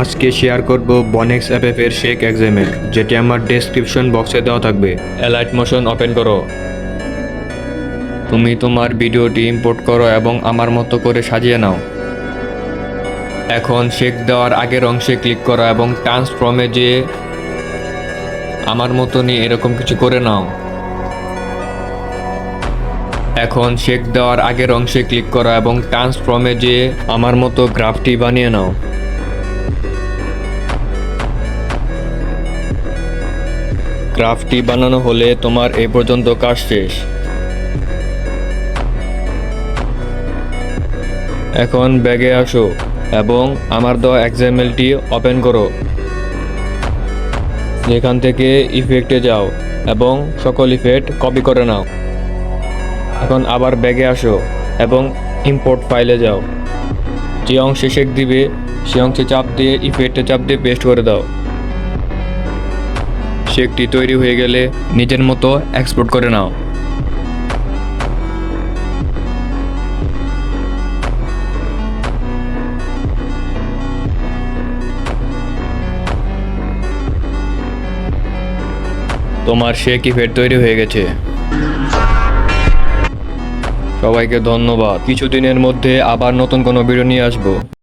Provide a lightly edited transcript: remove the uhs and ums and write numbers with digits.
আজকে শেয়ার করব বনেক্স অ্যাপের শেক এক্সামেল, যেটি আমার ডেসক্রিপশন বক্সে দেওয়া থাকবে। অ্যালাইট মোশন ওপেন করো। তুমি তোমার ভিডিওটি ইম্পোর্ট করো এবং আমার মতো করে সাজিয়ে নাও। এখন শেক দেওয়ার আগের অংশে ক্লিক করো এবং ট্রান্সফর্মে যেয়ে আমার মতনই এরকম কিছু করে নাও। এখন শেক দেওয়ার আগের অংশে ক্লিক করো এবং ট্রান্সফর্মে যেয়ে আমার মতো গ্রাফটি বানিয়ে নাও। গ্রাফটি বানানো হলে তোমার এই পর্যন্ত কাজ শেষ। এখন ব্যাগে আসো এবং আমার দেওয়া এক্সএমএলটি ওপেন করো। এখান থেকে ইফেক্টে যাও এবং সকল ইফেক্ট কপি করে নাও। এখন আবার ব্যাগে আসো এবং ইম্পোর্ট ফাইলে যাও। যে অংশে শেক দিবে সে অংশে চাপ দিয়ে ইফেক্টে চাপ দিয়ে পেস্ট করে দাও। শেকটি তৈরি হয়ে গেলে নিজের মতো এক্সপোর্ট করে নাও। তোমার শেক ইফেক্ট তৈরি হয়ে গেছে। সবাইকে ধন্যবাদ। কিছুদিনের মধ্যে আবার নতুন কোনো ভিডিও নিয়ে আসবো।